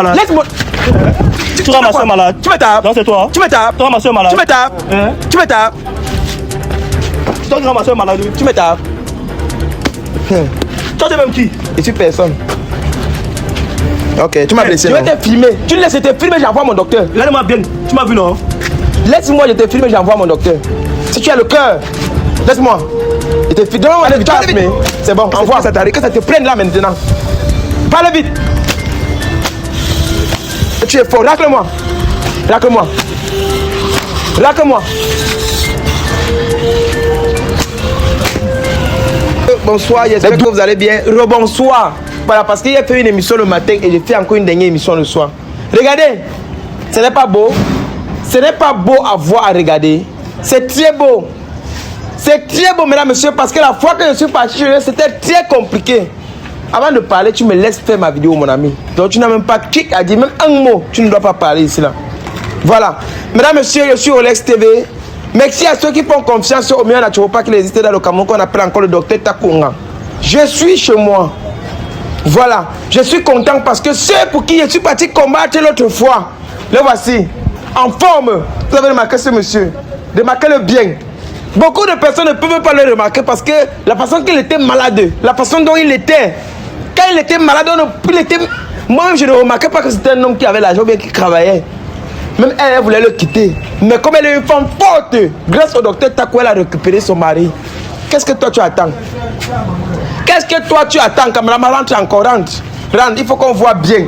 malade. Laisse-moi. Tu rends ma soeur malade. Tu me tapes. Non, c'est toi. Tu me tapes. Tu rends ma soeur malade. Tu me tapes. Tu me tapes. Tu rends ma soeur malade. Tu me tapes. Toi, t'es même qui? Je suis personne. Ok, tu m'as blessé. Je vais te filmer. Tu laisses te filmer, j'envoie mon docteur. Regarde-moi bien. Tu m'as vu, non? Laisse-moi, je te filme, j'envoie mon docteur. Si tu as le cœur, laisse-moi. Je te filme. Donne-moi le docteur. C'est bon, envoie. Que ça te prenne là maintenant. Parle vite. Tu es fort, racle-moi. Racle-moi. Racle-moi. Bonsoir, j'espère que vous allez bien. Rebonsoir. Voilà, parce qu'il a fait une émission le matin et j'ai fait encore une dernière émission le soir. Regardez, ce n'est pas beau. Ce n'est pas beau à voir, à regarder. C'est très beau. C'est très beau, mesdames, messieurs, parce que la fois que je suis parti, c'était très compliqué. Avant de parler, tu me laisses faire ma vidéo, mon ami. Donc tu n'as même pas cliqué à dire même un mot. Tu ne dois pas parler ici, là. Voilà. Mesdames, messieurs, je suis Rolex TV. Merci à ceux qui font confiance au meilleur naturopathe qui existe dans le Cameroun, qu'on appelle encore le docteur Takunga. Je suis chez moi. Voilà. Je suis content parce que ceux pour qui je suis parti combattre l'autre fois, le voici. En forme. Vous avez remarqué ce monsieur. Remarquez-le bien. Beaucoup de personnes ne peuvent pas le remarquer parce que la façon qu'il était malade, la façon dont il était, quand il était malade, moi-même je ne remarquais pas que c'était un homme qui avait l'argent, bien qui travaillait. Même elle voulait le quitter. Mais comme elle est une femme forte, grâce au docteur Takou, elle a récupéré son mari. Qu'est-ce que toi tu attends? Qu'est-ce que toi tu attends? Caméraman, rentre encore, rentre. Rentre, il faut qu'on voit bien.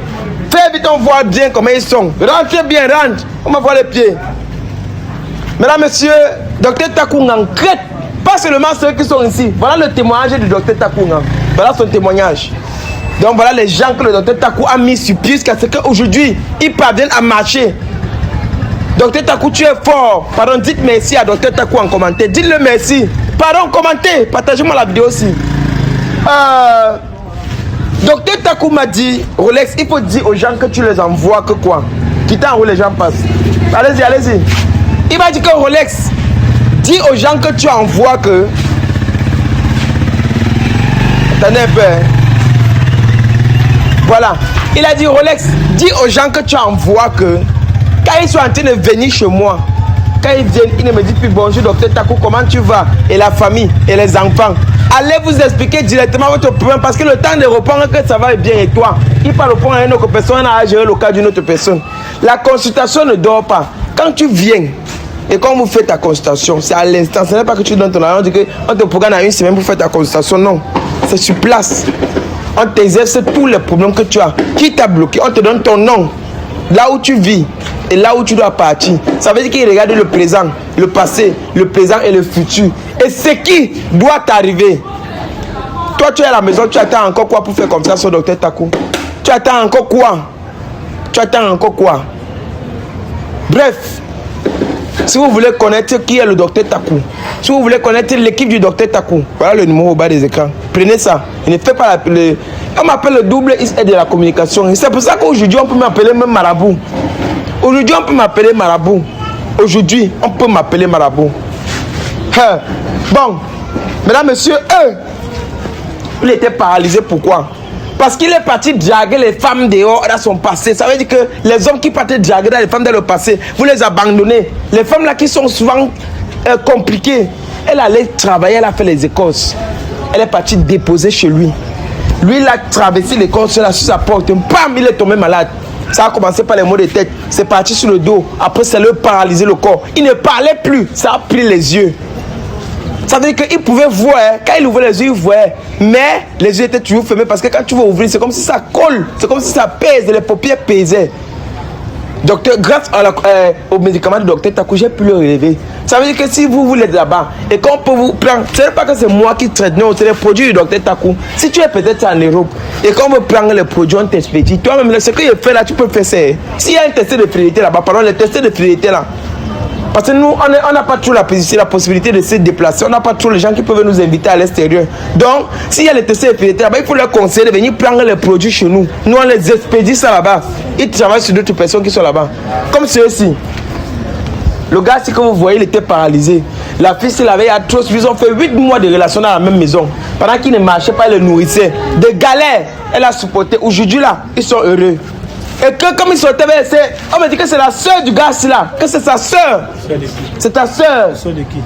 Fais vite, on voit bien comment ils sont. Rentrez bien, rentre. On va voir les pieds. Mesdames, messieurs, docteur Takunga en crête. Pas seulement ceux qui sont ici. Voilà le témoignage du docteur Takunga. Voilà son témoignage. Donc voilà les gens que le docteur Takou a mis sur pied jusqu'à ce qu'aujourd'hui, ils parviennent à marcher. Docteur Takou, tu es fort. Pardon, dites merci à docteur Takou en commentaire. Dites-le merci. Pardon, commentez. Partagez-moi la vidéo aussi. Docteur Takou m'a dit, Rolex, il faut dire aux gens que tu les envoies que quoi? Quitte en haut, les gens passent. Allez-y, allez-y. Il m'a dit que Rolex, dis aux gens que tu envoies que... Attendez un peu. Voilà. Il a dit, Rolex, dis aux gens que tu envoies que... Quand ils sont en train de venir chez moi, quand ils viennent, ils ne me disent plus bonjour docteur Takou, comment tu vas? Et la famille, et les enfants. Allez vous expliquer directement votre problème parce que le temps de répondre que ça va bien et toi, il parle répondre à une autre personne, à gérer le cas d'une autre personne. La consultation ne dort pas. Quand tu viens et quand vous faites ta consultation, c'est à l'instant. Ce n'est pas que tu donnes ton argent, on te programme dans une semaine pour faire ta consultation. Non, c'est sur place. On t'exerce tous les problèmes que tu as. Qui t'a bloqué? On te donne ton nom, là où tu vis et là où tu dois partir. Ça veut dire qu'il regarde le présent, le passé, le présent et le futur. Et ce qui doit t'arriver. Toi, tu es à la maison, tu attends encore quoi pour faire confiance au docteur Takou? Tu attends encore quoi? Tu attends encore quoi? Bref, si vous voulez connaître qui est le docteur Takou, si vous voulez connaître l'équipe du docteur Takou, voilà le numéro au bas des écrans. Prenez ça. Il ne fait pas on m'appelle le double XL de la communication. C'est pour ça qu'aujourd'hui, on peut m'appeler même marabout. Aujourd'hui, on peut m'appeler marabout. Aujourd'hui, on peut m'appeler marabout. Bon, mesdames, messieurs, il était paralysé. Pourquoi? Parce qu'il est parti draguer les femmes dehors dans son passé. Ça veut dire que les hommes qui partaient draguer les femmes dans le passé, vous les abandonnez. Les femmes là qui sont souvent compliquées, elle allait travailler, elle a fait les écorces. Elle est partie déposer chez lui. Lui, il a traversé l'écorce là sur sa porte. Bam, il est tombé malade. Ça a commencé par les maux de tête. C'est parti sur le dos. Après, ça lui a paralysé le corps. Il ne parlait plus. Ça a pris les yeux. Ça veut dire qu'il pouvait voir. Quand il ouvrait les yeux, il voyait. Mais les yeux étaient toujours fermés parce que quand tu vas ouvrir, c'est comme si ça colle. C'est comme si ça pèse. Les paupières pesaient. Docteur, grâce au médicament du docteur Takou, j'ai pu le relever. Ça veut dire que si vous êtes là-bas et qu'on peut vous prendre, ce n'est pas que c'est moi qui traite, non, c'est les produits du docteur Takou. Si tu es peut-être en Europe et qu'on veut prendre les produits, on t'expédie. Toi-même, ce que je fais là, tu peux faire ça. S'il y a un test de fidélité là-bas, pardon, le test de fidélité là. Parce que nous, on n'a pas trop la possibilité de se déplacer. On n'a pas trop les gens qui peuvent nous inviter à l'extérieur. Donc, s'il y a les tests de fidélité là-bas, il faut leur conseiller de venir prendre les produits chez nous. Nous, on les expédie ça là-bas. Ils travaillent sur d'autres personnes qui sont là-bas. Comme ceux-ci. Le gars, si que vous voyez, il était paralysé. La fille, s'il avait trop, ils ont fait 8 mois de relation dans la même maison. Pendant qu'il ne marchait pas, il le nourrissait. De galère, elle a supporté. Aujourd'hui, là, ils sont heureux. Et que comme ils sortaient, on me dit que c'est la soeur du gars là, que c'est sa soeur. C'est ta soeur.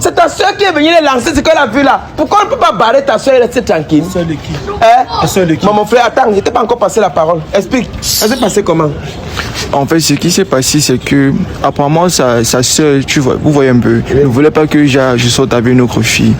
C'est ta soeur qui est venue les lancer ce qu'elle a vu là. Pourquoi on ne peut pas barrer ta soeur et rester tranquille? Soeur de qui? Hein? Soeur de qui? Mon frère, attends, je n'étais pas encore passé la parole. Explique. Ça s'est passé comment? En fait, ce qui s'est passé, c'est que apparemment sa soeur, tu vois, vous voyez un peu, ne voulait pas que je sorte avec une autre fille.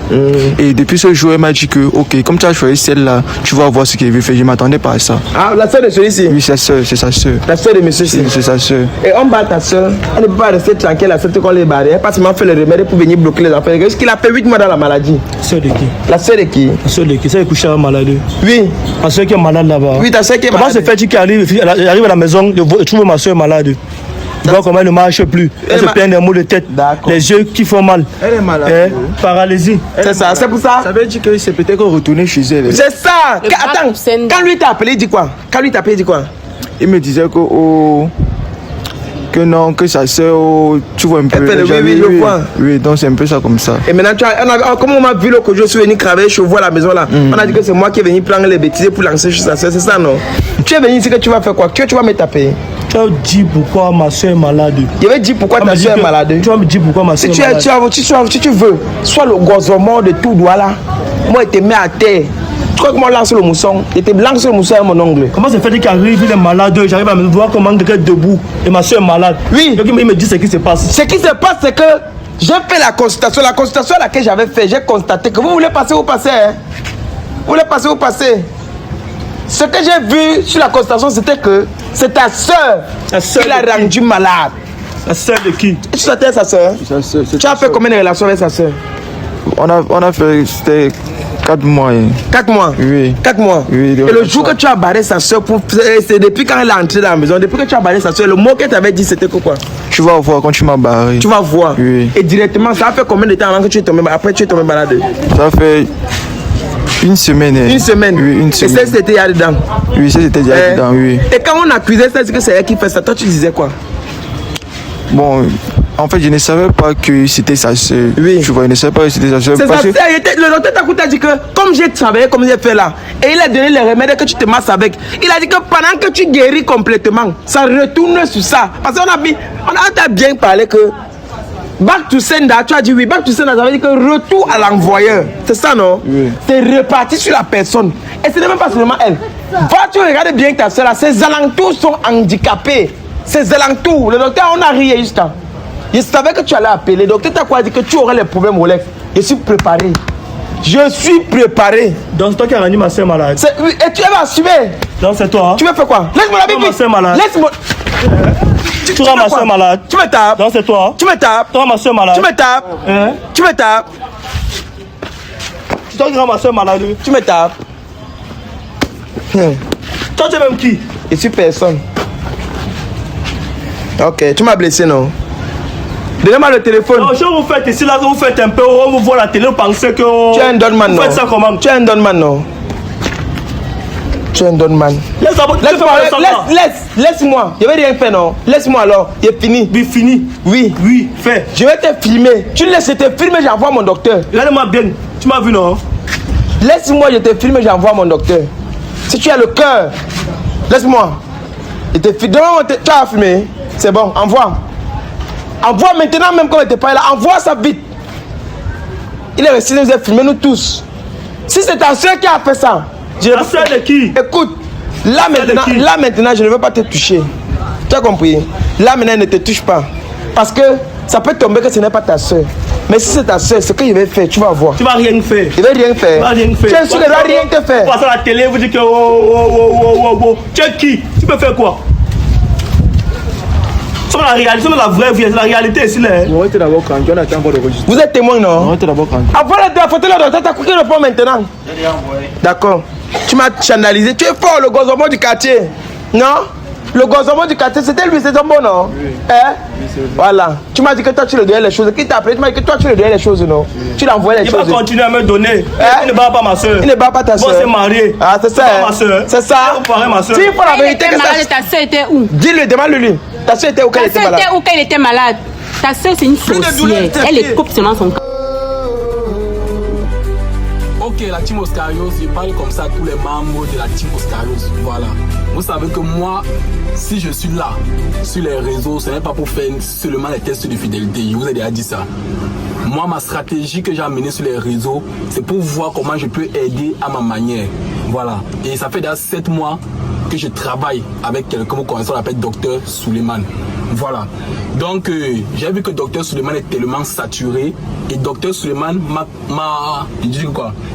Et depuis ce jour, elle m'a dit que, ok, comme tu as choisi celle-là, tu vas voir ce qu'elle veut faire. Je m'attendais pas à ça. Ah, la soeur de celui-ci? Oui, c'est sa soeur. La soeur de monsieur ci? C'est sa soeur. Et on bat ta soeur. Elle ne peut pas rester tranquille, la soeur qu'on les barre. Elle n'a pas seulement fait le remède pour venir bloquer les affaires. Est-ce qu'il a fait 8 mois dans la maladie? Soeur de qui? La soeur de qui? La soeur de qui? C'est couché à malade. Oui. La soeur qui est malade là-bas. Oui, ta soeur qui est Comment malade. se fait-il qu'elle arrive à la maison, je trouve ma soeur malade? Tu vois comment elle ne marche plus. Elle se peint des maux de tête. Les yeux qui font mal. Elle est malade. Paralysie. C'est ça, c'est pour ça. Ça veut dire que c'est peut-être retourner chez elle. C'est ça. Attends, quand lui t'a appelé, il dit quoi? Quand lui t'a appelé, il dit quoi? Il me disait que non, que sa soeur, tu vois un peu. Elle fait le oui, je vois. Oui, donc c'est un peu ça comme ça. Et maintenant, comme on m'a vu là que je suis venu travailler chez vous à la maison là, on a dit que c'est moi qui est venu prendre les bêtises pour lancer chez sa soeur, c'est ça non? Tu es venu ici que tu vas faire quoi? Tu vas me taper? Tu as dit pourquoi ma soeur est malade. Je vais dire pourquoi ta soeur est malade. Tu vas me dire pourquoi ma soeur est malade. Si tu veux, soit le gosement de tout doigt là, moi je te mets à terre. Tu crois que moi lance le mousson? Je te lance le mousson avec mon ongle. Comment ça fait qu'il arrive, il est malade, j'arrive à me voir comment quelqu'un est debout et ma soeur est malade. Oui. Donc il me dit ce qui se passe. Ce qui se passe, c'est que j'ai fait la consultation. La consultation à laquelle j'avais fait, j'ai constaté que vous voulez passer, vous passez. Hein? Vous voulez passer, vous passez. Ce que j'ai vu sur la constatation, c'était que c'est ta soeur qui l'a rendu malade. La soeur de qui? Tu sortais sa soeur? Tu as fait combien de relations avec sa soeur? On a fait, c'était 4 mois. 4 mois? Oui. 4 mois? Oui. Et le jour que tu as barré sa soeur, c'est depuis quand elle est entrée dans la maison, depuis que tu as barré sa soeur, le mot qu'elle t'avait dit, c'était quoi? Tu vas voir quand tu m'as barré. Tu vas voir. Oui. Et directement, ça a fait combien de temps avant que tu es tombé, après tu es tombé malade? Ça fait une semaine. Une semaine? Oui, une semaine. Et ça, c'était là dedans? Oui, ça c'était déjà dedans, oui. Et quand on accusait ça, c'est que c'est elle qui fait ça, toi tu disais quoi? Bon, en fait, je ne savais pas que c'était sa soeur. Oui. Tu vois, je ne savais pas que c'était sa soeur. C'est ça, le docteur Takou t'a dit que, comme j'ai travaillé comme j'ai fait là, et il a donné les remèdes que tu te masses avec, il a dit que pendant que tu guéris complètement, ça retourne sur ça. Parce qu'on a bien parlé que, back to sender, tu as dit oui, back to sender, ça veut dire que retour à l'envoyeur. C'est ça, non? Oui. C'est reparti sur la personne. Et ce n'est même pas seulement elle. Va, tu regardes bien ta soeur là, ses alentours sont handicapés. Ses alentours. Le docteur, on a ri juste là. Je savais que tu allais appeler. Le docteur t'a quoi dit que tu aurais les problèmes au lèvres. Je suis préparé. Je suis préparé. Donc c'est toi qui as rendu ma soeur malade. Oui, et tu vas assumer. Donc c'est toi. Tu veux faire quoi? Laisse-moi la Bible. Ma soeur malade. Laisse-moi. Tu rends ma soeur malade. Tu me tapes. Donc c'est toi. Tu me tapes. Tu rends ma soeur malade. Tu me tapes. Hein? Tu me tapes. C'est toi qui rends ma soeur malade. Tu me tapes. Toi tu es même qui? Je suis personne. Ok, tu m'as blessé, non? Donnez-moi le téléphone. Non, je vous faites ici, là, vous faites un peu, on vous voit la télé, vous pensez que... Tu es un donman, non? Vous faites ça comment? Tu es un donman, non? Tu es un donman. Laisse-moi. Je vais rien faire, non? Laisse-moi alors. Il est fini. Oui, fini. Oui. Oui, fais. Je vais te filmer. Tu laisses te filmer, j'envoie mon docteur. Regarde-moi bien. Tu m'as vu, non? Laisse-moi, je te filme, j'envoie mon docteur. Si tu as le cœur, laisse-moi. Je te filme. Tu as filmé. C'est bon, envoie. Envoie maintenant, même quand il n'était pas là. Envoie ça vite. Il est resté, nous a filmé, nous tous. Si c'est ta soeur qui a fait ça, La soeur de qui? écoute, là maintenant, je ne veux pas te toucher. Tu as compris? Là maintenant, ne te touche pas. Parce que ça peut tomber que ce n'est pas ta soeur. Mais si c'est ta soeur, ce que je vais faire, tu vas voir. Tu vas rien faire. Je vais rien faire. Tu vas rien faire. Tu es sûr que je vais rien te faire. Vous passez à la télé, vous dites que oh. Tu es qui? Tu peux faire quoi? C'est la réalité, c'est la vraie vie, c'est la réalité ici là. On était d'abord quand on attend votre registre. Vous êtes témoin, non? On était d'abord quand. Avant la photo, le docteur t'a coupé le pont maintenant. D'accord. Tu m'as chanalisé. Tu es fort, le gouvernement du quartier. Non? Le gouvernement du quartier, c'était lui, c'est ton bon, non? Oui. Hein? Oui, voilà. Tu m'as dit que toi, tu lui donnais les choses. Qui t'a appelé? Tu m'as dit que toi, tu lui donnais les choses, non? Oui. Tu lui envoyais les choses. Il va continuer à me donner. Il ne bat pas ma soeur. Il ne bat pas ta soeur. Moi, c'est marié. Ah, c'est ça. Ma soeur. C'est ça. Vous parlez ma soeur. Si il faut la vérité, que ça. Ta soeur était où? Dis-le, demande-le. Ta soeur était où quand elle était malade? Ta soeur était où quand elle était malade? Ta soeur, c'est une sorcière. Elle écoute seulement son corps. Ok. Ok, la team Oscarios, je parle comme ça à tous les membres de la team Oscarios. Voilà. Vous savez que moi, si je suis là, sur les réseaux, ce n'est pas pour faire seulement les tests de fidélité. Je vous ai déjà dit ça. Moi, ma stratégie que j'ai amenée sur les réseaux, c'est pour voir comment je peux aider à ma manière. Voilà. Et ça fait déjà 7 mois que je travaille avec quelqu'un, vous connaissez, on l'appelle Dr Suleiman. Voilà. Donc, j'ai vu que Dr Suleiman est tellement saturé et Dr Suleiman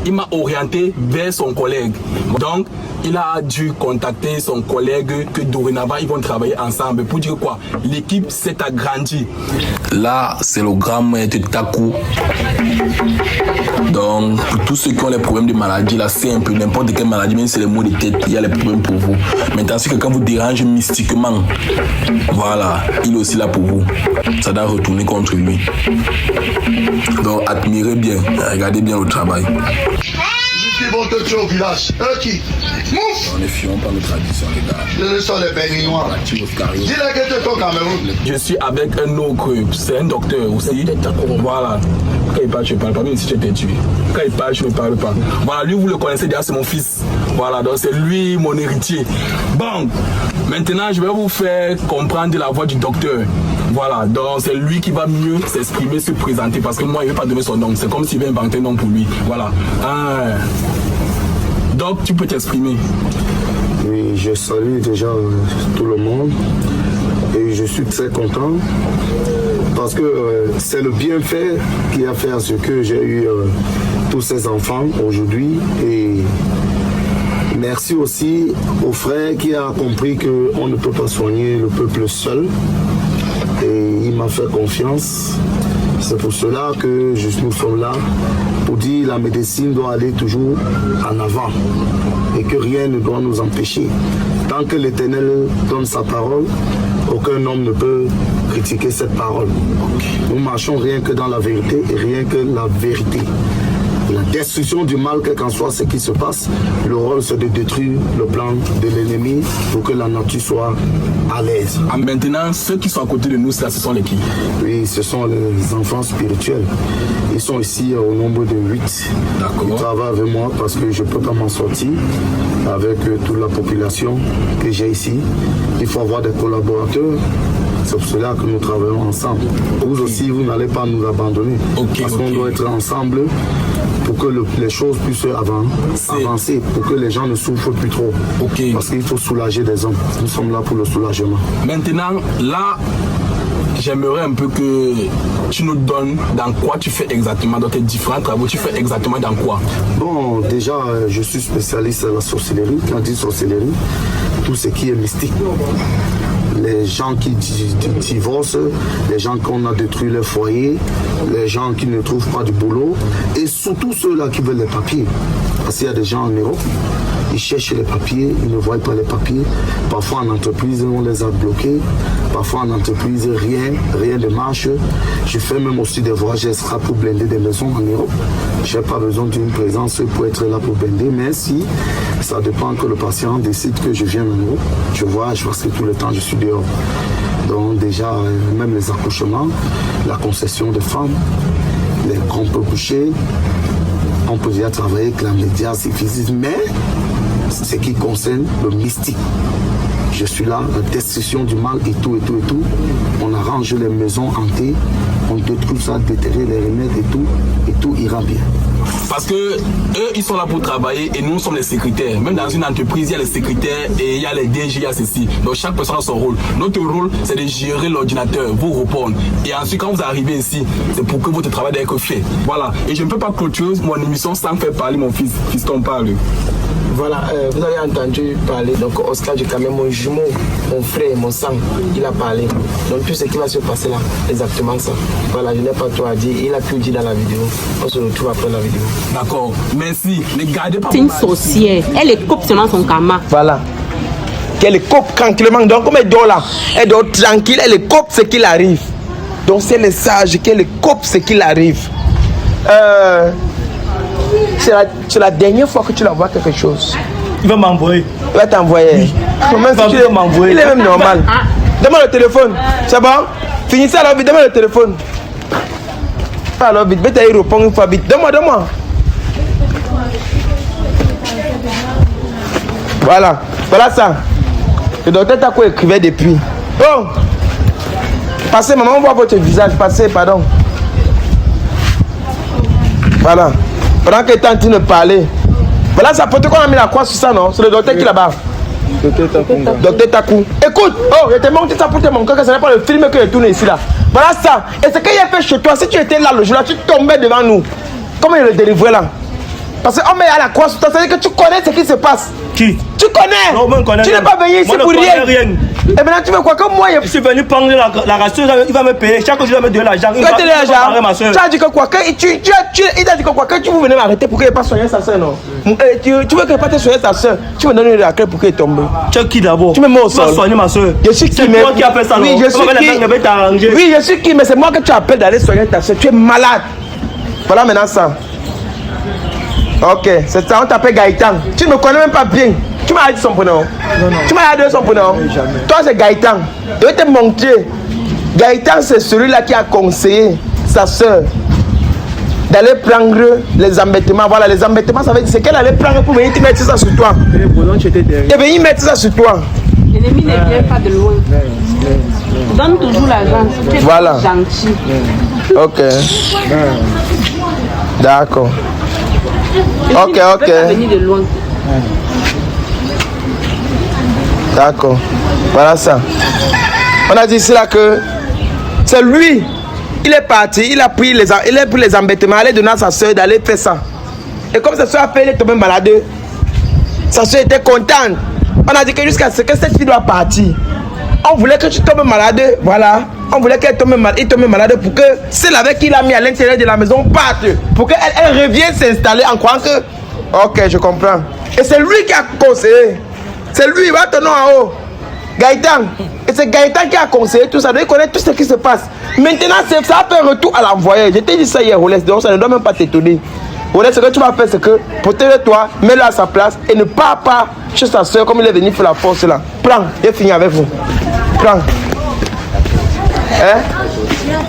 il m'a orienté vers son collègue. Donc, il a dû contacter son collègue que dorénavant, ils vont travailler ensemble. Pour dire quoi? L'équipe s'est agrandie. Là, c'est le grand maître Taku. Donc, pour tous ceux qui ont les problèmes de maladie, là, c'est un peu n'importe quelle maladie, même si c'est les maux de tête, il y a les problèmes pour vous. Maintenant, si quelqu'un vous dérange mystiquement, voilà, il est aussi là pour vous. Ça doit retourner contre lui. Donc, admirez bien, regardez bien le travail. Qui vont te tuer au village? Qui? Mouf! On ne fions pas nos traditions, les gars. Ce sont les Béninois. Dis-le que tu es au Cameroun. Je suis avec un autre, c'est un docteur aussi. Voilà. Quand il parle, je ne parle pas, même si tu es tué. Quand il parle, je ne parle pas. Voilà, lui, vous le connaissez déjà, c'est mon fils. Voilà, donc c'est lui mon héritier. Bon, maintenant, je vais vous faire comprendre la voix du docteur. Voilà, donc c'est lui qui va mieux s'exprimer, se présenter, parce que moi, il ne veut pas donner son nom. C'est comme s'il veut inventer un nom pour lui. Voilà. Donc, tu peux t'exprimer. Oui, je salue déjà tout le monde et je suis très content parce que c'est le bienfait qui a fait à ce que j'ai eu tous ces enfants aujourd'hui. Et merci aussi au frère qui a compris qu'on ne peut pas soigner le peuple seul. Et il m'a fait confiance. C'est pour cela que nous sommes là pour dire que la médecine doit aller toujours en avant et que rien ne doit nous empêcher. Tant que l'Éternel donne sa parole, aucun homme ne peut critiquer cette parole. Nous marchons rien que dans la vérité et rien que la vérité. La destruction du mal, quel qu'en soit ce qui se passe, le rôle c'est de détruire le plan de l'ennemi pour que la nature soit à l'aise. Maintenant, ceux qui sont à côté de nous, ce sont les qui? Oui, ce sont les enfants spirituels. Ils sont ici au nombre de 8. Ils travaillent avec moi parce que je ne peux pas m'en sortir avec toute la population que j'ai ici. Il faut avoir des collaborateurs. C'est pour cela que nous travaillons ensemble. Vous aussi, vous n'allez pas nous abandonner. Parce qu'on doit être ensemble pour que les choses puissent avancer, pour que les gens ne souffrent plus trop. Parce qu'il faut soulager des hommes. Nous sommes là pour le soulagement. Maintenant, là, j'aimerais un peu que tu nous donnes dans quoi tu fais exactement, dans tes différents travaux, tu fais exactement dans quoi? Bon, déjà, je suis spécialiste à la sorcellerie. Quand on dit sorcellerie, tout ce qui est mystique. Les gens qui divorcent, les gens qu'on a détruit leur foyer, les gens qui ne trouvent pas du boulot et surtout ceux-là qui veulent les papiers. Parce qu'il y a des gens en Europe, ils cherchent les papiers, ils ne voient pas les papiers. Parfois en entreprise, on les a bloqués. Parfois en entreprise, rien ne marche. Je fais même aussi des voyages extra pour blinder des maisons en Europe. Je n'ai pas besoin d'une présence pour être là pour blinder, mais si ça dépend que le patient décide que je viens en Europe, je voyage parce que tout le temps je suis dehors. Donc déjà, même les accouchements, la concession de femmes, les grompes couchés, on peut déjà travailler avec la médiation physique, mais ce qui concerne le mystique. Je suis là, la destruction du mal et tout. On arrange les maisons hantées, on détruit ça, déterrer les remèdes et tout ira bien. Parce que eux, ils sont là pour travailler et nous sommes les secrétaires. Même dans une entreprise, il y a les secrétaires et il y a les DG, il y a ceci. Donc chaque personne a son rôle. Notre rôle, c'est de gérer l'ordinateur, vous répondre. Et ensuite, quand vous arrivez ici, c'est pour que votre travail doit être fait. Voilà. Et je ne peux pas clôturer mon émission sans faire parler mon fils. Fiston parle. Voilà, vous avez entendu parler, donc Oscar Djikame, mon jumeau, mon frère, mon sang, il a parlé. Donc tout ce qui va se passer là, exactement ça. Voilà, je n'ai pas tout à dire, il a tout dit dans la vidéo. On se retrouve après la vidéo. D'accord, merci. Ne gardez pas. C'est une sorcière, elle écope seulement son karma. Voilà. Qu'elle écope tranquillement, donc comme elle dort là, elle dort tranquille, elle écope ce qu'il arrive. Donc c'est le sage qu'elle écope ce qu'il arrive. C'est la dernière fois que tu l'envoies quelque chose. Il va m'envoyer. Il va t'envoyer. Oui. Il va m'envoyer. Il est même normal. Donne-moi le téléphone. C'est bon? Finissez alors vite. Donne-moi le téléphone. Alors vite. Bête à y répondre une fois vite. Donne-moi. Voilà. Voilà ça. Le docteur Tako écrivait depuis. Oh! Passez, maman, on voit votre visage. Passez, pardon. Voilà. Pendant qu'il est en train de parler. Voilà, ça peut-être qu'on a mis la croix sur ça, non? C'est le docteur qui est là-bas. Docteur Takou. Écoute, oh, je te montre ça pour te montrer que ce n'est pas le film que j'ai tourné ici là. Voilà ça. Et ce qu'il a fait chez toi, si tu étais là le jour là, tu tombais devant nous. Comment il le délivrait là? Parce qu'on met à la croix sur toi, ça veut dire que tu connais ce qui se passe. Qui? Tu connais. Non, moi, je connais tu n'es pas venu ici pour rien. Et maintenant tu veux quoi? Comme moi, je suis venu prendre la ration, il va me payer. Chaque jour, il va me donner l'argent. Il va te donner l'argent. Tu as dit que quoi? Il a dit que quoi? Que tu veux venir m'arrêter pour qu'elle n'ait pas soigné sa soeur, non? Tu veux qu'elle n'ait pas te soigner sa soeur? Tu me donnes la clé pour qu'elle tombe. Tu es qui d'abord? Tu me mets au sol. Tu vas soigner ma soeur. Je suis qui? C'est toi qui as fait ça, non? Oui, je suis qui? Oui, je suis qui? Mais c'est moi que tu appelles d'aller soigner ta soeur. Tu es malade. Voilà maintenant ça. Ok, c'est ça, on t'appelle Gaëtan. Tu ne me connais même pas bien. Tu m'as dit son prénom? Non. Tu m'as dit son prénom? Jamais. Toi, c'est Gaëtan. Je vais te montrer. Gaëtan, c'est celui-là qui a conseillé sa soeur d'aller prendre les embêtements. Voilà, les embêtements, ça veut dire c'est qu'elle allait prendre pour venir te mettre ça sur toi. Et venir mettre ça sur toi. L'ennemi ne vient pas de loin. Donne toujours l'argent. Voilà. Gentil. Ok. D'accord. Ok. Venir de loin. D'accord. Voilà ça. On a dit cela que c'est lui. Il est parti, il a pris les embêtements, aller donner à sa soeur d'aller faire ça. Et comme sa soeur a fait, elle est tombée malade. Sa soeur était contente. On a dit que jusqu'à ce que cette fille doit partir. On voulait que tu tombes malade, voilà. On voulait qu'elle tombe malade pour que celle avec qui il a mis à l'intérieur de la maison parte. Pour qu'elle revienne s'installer en croyant que... Ok, je comprends. Et c'est lui qui a conseillé. C'est lui, va ton nom en haut. Gaëtan. Et c'est Gaëtan qui a conseillé tout ça. Il connaît tout ce qui se passe. Maintenant, ça a fait retour à l'envoyé. Je t'ai dit ça hier, Rolex. Donc ça ne doit même pas t'étonner. Rolex, ce que tu vas faire, c'est que protège-toi, mets-le à sa place et ne pars pas chez sa soeur comme il est venu faire la force là. Prends, j'ai fini avec vous. Prends. Hein?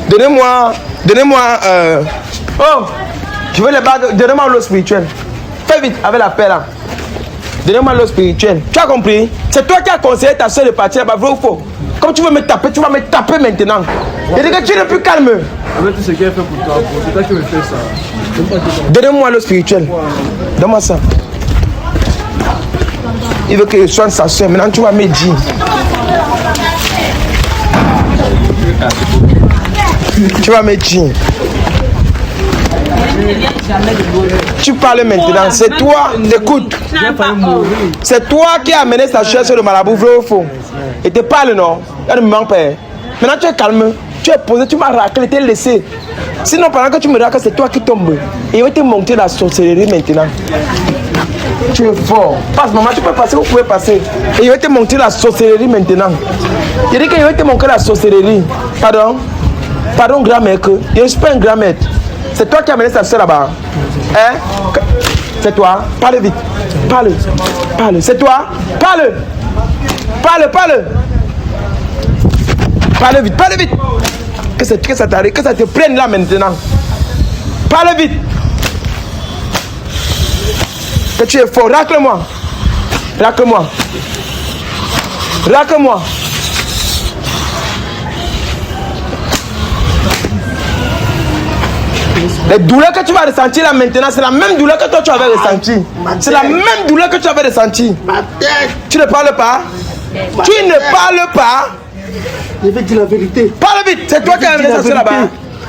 Donnez-moi. Oh! Je veux les bagues. Donnez-moi l'eau spirituelle. Fais vite avec la paix là. Donnez-moi l'eau spirituelle. Tu as compris? C'est toi qui as conseillé ta soeur de partir là-bas, vrai ou faux? Comme tu veux me taper, tu vas me taper maintenant. Et dis que tu n'es plus calme. Avec tout ce qu'elle fait pour toi, c'est toi qui me fais ça. Donnez-moi l'eau spirituelle. Donne-moi ça. Il veut que je soigne sa soeur. Maintenant, tu vas me dire. Tu vas me dire. Tu parles maintenant. C'est toi. Écoute. C'est toi qui as amené sa chaise sur le marabout, vrai ou faux? Et te parle, non? Elle ne me manque pas. Maintenant, tu es calme. Tu es posé, tu m'as raclé, tu es laissé. Sinon, pendant que tu me racles, c'est toi qui tombes. Et il va te monter la sorcellerie maintenant. Tu es fort. Passe, maman, tu peux passer, vous pouvez passer. Et il va te monter la sorcellerie maintenant. Il dit qu'il va te montrer la sorcellerie. Pardon? Pardon, grand-mère, que je ne suis pas un grand-maître. C'est toi qui as amené sa soeur là-bas. Hein? C'est toi. Parle vite. Parle. C'est toi. Parle. Parle vite. Que ça t'arrive, que ça te prenne là maintenant. Parle vite. Que tu es fort. Racle-moi. Les douleurs que tu vas ressentir là maintenant, c'est la même douleur que toi tu avais ressenti. C'est la même douleur que tu avais ressenti. Tu ne parles pas. Je vais dire la vérité. Parle vite. C'est toi qui as amené ça là-bas.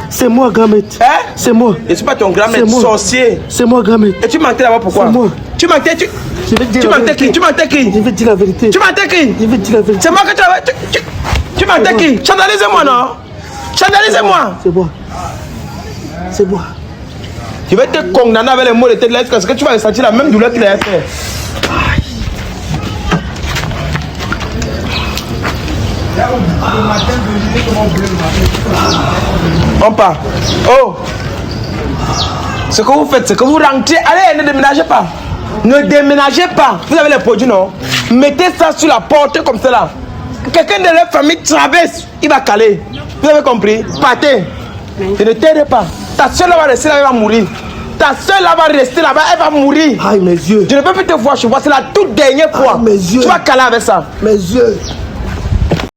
C'est moi, grand-maître. Hein? C'est moi. Je ne suis pas ton grand-maître, sorcier. C'est moi, grand-maître. Et tu mentais là-bas pourquoi? C'est moi. Tu mentais qui? Tu mentais qui? Je vais dire la vérité. Tu mentais qui? Je vais dire la vérité. C'est moi que tu avais. Tu mentais qui? Chandalisez-moi, non? Chandalisez-moi. C'est moi. Je vais te condamner avec les mots de tête là parce que tu vas ressentir la même douleur qu'il a fait. On part. Oh! Ce que vous faites, c'est que vous rentrez. Allez, ne déménagez pas. Ne déménagez pas. Vous avez les produits, non? Mettez ça sur la porte comme ça là. Quelqu'un de leur famille traverse, il va caler. Vous avez compris? Partez. Et ne t'aidez pas. Ta soeur va rester là, elle va mourir. Ta soeur là va rester là-bas, elle va mourir. Aïe, mes yeux. Je ne peux plus te voir chez moi, c'est la toute dernière fois. Aïe, mes yeux. Tu vas caler avec ça. Mes yeux.